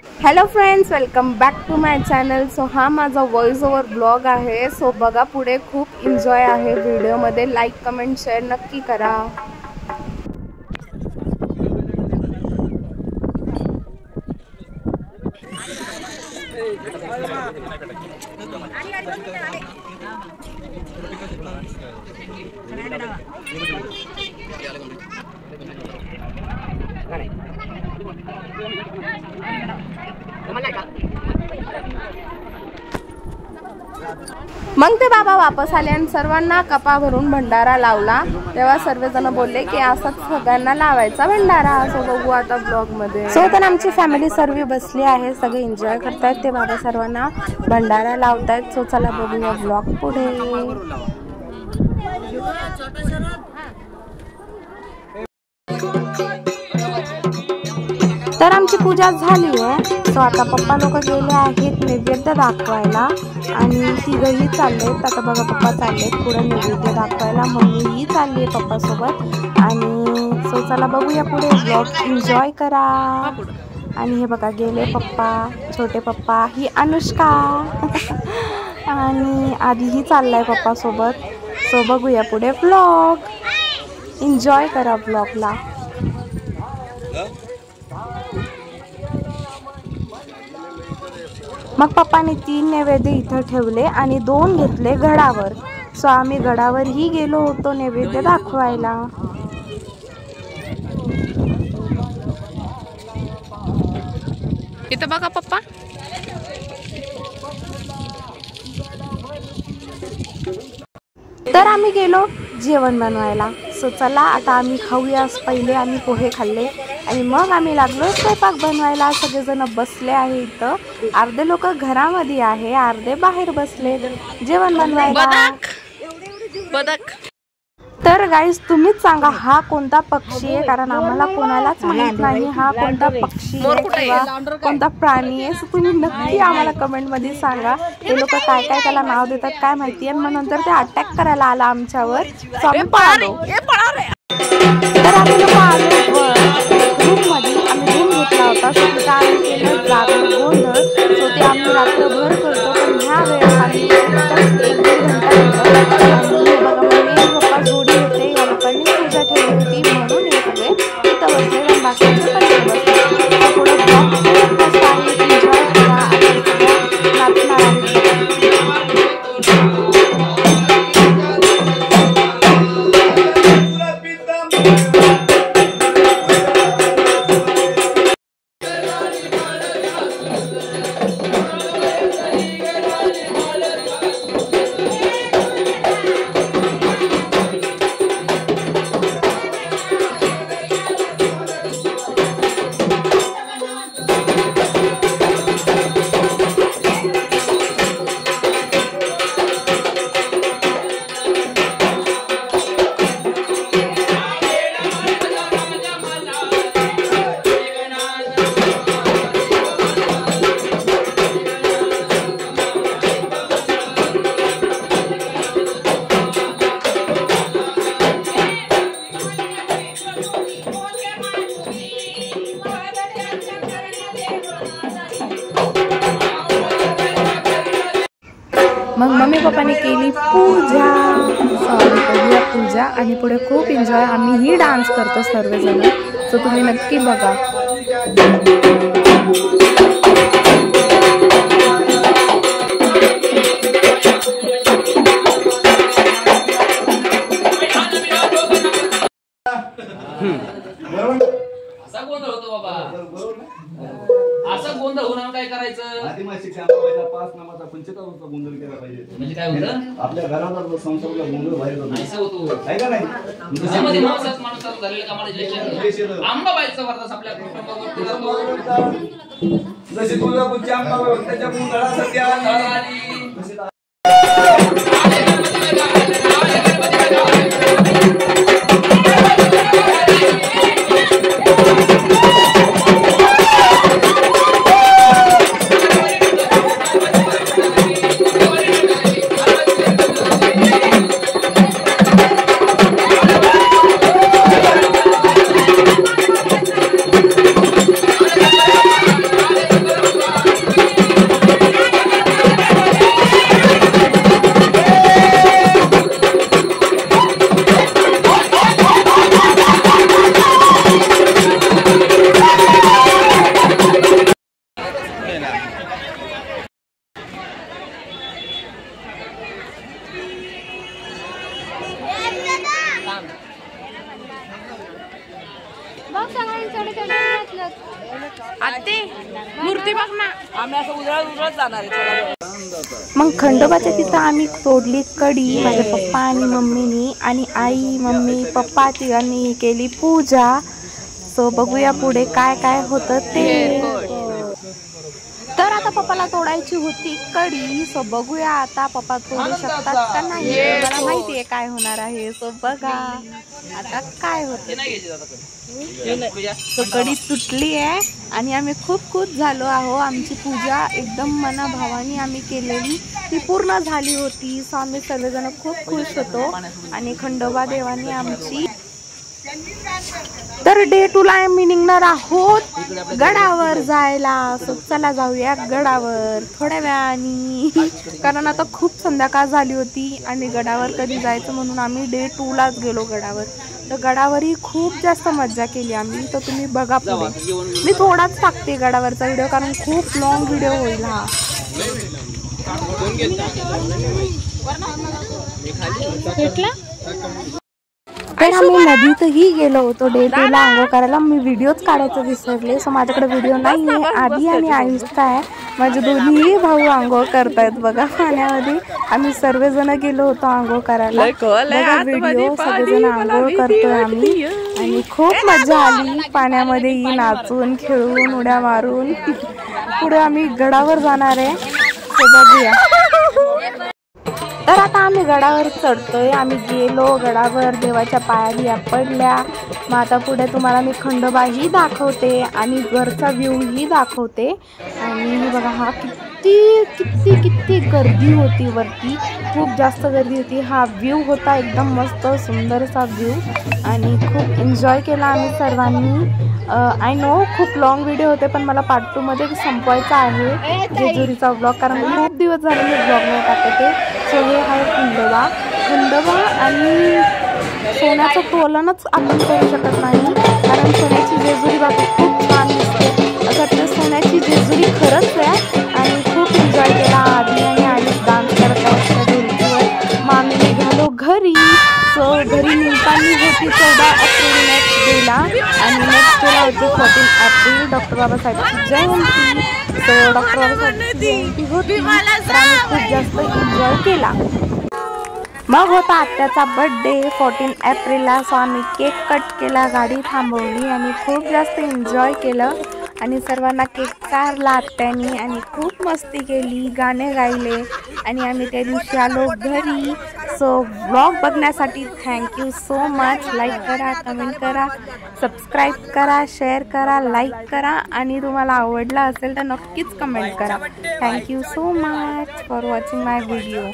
Hello friends, welcome back to my channel. So हा माझा voice over blog आहे. So बघा, पुढे खूप एन्जॉय आहे व्हिडिओमध्ये. लाईक कमेंट शेअर नक्की करा. मग ते बाबा वापस आले आणि सर्वांना कपा भरून भंडारा लावला. तेव्हा सर्वजण बोलले की असाच सगळ्यांना लावायचा भंडारा. सो बघू आता ब्लॉग मध्ये. सो तर आमची फॅमिली सर्व बसली आहे, सगळे एन्जॉय करतायत. ते बाबा सर्वांना भंडारा लावतायत. सो चला बघूया ब्लॉग पुढे. तर आमची पूजा झाली आहे. सो आता पप्पा लोक गेले आहेत नैवेद्य दाखवायला आणि तिघही चाललेत. आता बघा पप्पा चाललेत पुढे नैवेद्य दाखवायला, मम्मीही चालली आहे पप्पा सोबत. आणि सो चला बघूया पुढे, ब्लॉग एन्जॉय करा. आणि हे बघा गेले पप्पा, छोटे पप्पा, ही अनुष्का आणि आधीही चाललाय पप्पा सोबत. सो बघूया पुढे ब्लॉग, एन्जॉय करा ब्लॉगला. मग पप्पाने 3 नैवेद्य इथं ठेवले आणि 2 घेतले गडावर. सो आम्ही गडावरही गेलो होतो नैवेद्य दाखवायला. इथं बघा पप्पा. तर आम्ही गेलो जेवण बनवायला. सो चला आता आम्ही खाऊया. पहिले आम्ही पोहे खाल्ले आणि मग आम्ही लागलो स्वयंपाक बनवायला. सगळेजण बसले आहे इथं. अर्धे लोक घरामध्ये आहे, अर्धे बाहेर बसले जेवण बनवायला. तर गाईज तुम्हीच सांगा हा कोणता पक्षी आहे, कारण आम्हाला कोणालाच माहित नाही हा कोणता पक्षी आहे किंवा कोणता प्राणी आहे. सो तुम्ही नक्की आम्हाला कमेंट मध्ये सांगा. ते लोक काय काय त्याला नाव देतात काय माहिती. आणि मग नंतर ते अटॅक करायला आला आमच्यावर. सो आम्ही पळालो. तर आम्ही लोक आलो रूम मध्ये. आम्ही रूम घेतला होता. सो तिथं आम्ही केलं जागर गोंधळ. सो ते आम्ही रात्रभर करतो, पण ह्या वेळेस आम्ही 1-1.5 घंटा जोडी होते. या लोकांनी पूजा ठेवली होती म्हणून हे सगळे तिथं बसले आणि बाकीचे पण बसले. पुढे ब्लॉग खूप मस्त आहे, एन्जॉय करा. आणि सगळ्या नाचणार आहे. मग मम्मी पप्पाने केली पूजा. करूया पूजा आणि पुढे खूप एन्जॉय. आम्हीही डान्स करतो सर्वजण. सो तुम्ही नक्की बघा. असं गोंधळ होणार काय करायचं. म्हणजे काय होतं आपल्या घराचा संसाराला गोंधळ बाहेर होतो आहे का नाही. माणसात झालेलं कामाला आंबाबाईचा वरदास आपल्या कुटुंबावर जशी तुळजापूरची आंबाबाई त्याच्या गोंधळासाठी आली. मूर्ती बघ ना. आम्ही असं उजळत जाणार आहे. मग खंडोबाच्या तिथं आम्ही तोडली कढी, माझे पप्पा आणि मम्मीनी, आणि आई मम्मी पप्पा तिघांनी केली पूजा. सो बघूया पुढे काय काय होतं ते. तर आता पप्पाला तोडायची होती कढी. सो बघूया आता पप्पा तोडू शकतात का नाही. मला माहितीये काय होणार आहे. सो बघा आता काय होतं. सो कढी तुटली आहे आणि आम्ही खूप खुश झालो आहो. आमची पूजा एकदम मनाभावाने आम्ही केलेली ती पूर्ण झाली होती. सो आम्ही सर्वजण खूप खुश होतो आणि खंडोबा देवाने आमची. तर डे 2 ला आम्ही निघणार आहोत गडावर जायला. सो चला जाऊया गडावर थोड्या वेळाने, कारण आता खूप संध्याकाळ झाली होती आणि गडावर कधी जायचं म्हणून आम्ही डे 2 लाच गेलो गडावर. तर गडावरही खूप जास्त मज्जा केली आम्ही. तर तुम्ही बघा पुढे. मी थोडाच टाकते गडावरचा व्हिडिओ कारण खूप लॉंग व्हिडिओ होईल हा. तर आम्ही नदीतही गेलो होतो डे 2 ला आंघोळ करायला. मी व्हिडिओच काढायचं विसरले. सो माझ्याकडे व्हिडिओ नाही आहे. आधी आणि आयुष्य आहे. माझे दोन्ही भाऊ आंघोळ करतायत बघा पाण्यामध्ये. आम्ही सर्वजण गेलो होतो आंघोळ करायला. बघा व्हिडिओ, सगळेजण आंघोळ करतोय आम्ही आणि खूप मजा आली पाण्यामध्ये नाचून खेळून उड्या मारून. पुढे आम्ही गडावर जाणार आहे. सो बघूया. तर आता आम्ही गडावर चढतोय. आम्ही गेलो गडावर, देवाच्या पाया पडल्या. मग आता पुढे तुम्हाला मी खंडोबाही दाखवते आणि वरचा व्ह्यूही दाखवते. आणि बघा हा किती किती किती गर्दी होती वरती, खूप जास्त गर्दी होती. हा व्ह्यू होता एकदम मस्त सुंदरसा व्ह्यू आणि खूप एन्जॉय केला आम्ही सर्वांनी. आय नो खूप लॉंग व्हिडिओ होते पण मला पार्ट 2 मध्ये संपवायचा आहे जेजुरीचा व्लॉग, कारण खूप दिवस झाले मी व्लॉग नाही टाकते. सो हे आहे खंडोबा आणि सोन्याचं तोलनच आपण करू शकत नाही, कारण सोन्याची जेजुरी बाबा खूप छान दिसते. असं वाटतं सोन्याची जेजुरी खरंच आहे. आणि खूप एन्जॉय केला. आधी आणि डान्स करत असतात जेजुरीवर. मग आम्ही निघालो घरी. सो घरी निघताना होती 14 एप्रिल नेक्स्ट डेला आणि नेक्स्ट डेला होती 14 एप्रिल डॉक्टर बाबासाहेबांची जयंती. सो डॉक्टर बाबासाहेबांची जयंती होती तर आम्ही खूप जास्त एन्जॉय केला. मग होता आत्याचा बर्थडे 14 एप्रिलला. सो आम्ही केक कट केला, गाडी थांबवली आणि खूप जास्त एन्जॉय केलं आणि सर्वांना केक चारला आत्यानी आणि खूप मस्ती केली, गाणे गायले आणि आम्ही त्या दिवशी आलो घरी. सो व्लॉग बघण्यासाठी थँक्यू सो मच. लाईक करा, कमेंट करा, सबस्क्राईब करा, शेअर करा, लाईक करा आणि तुम्हाला आवडला असेल तर नक्कीच कमेंट करा. Thank you so much for watching my video.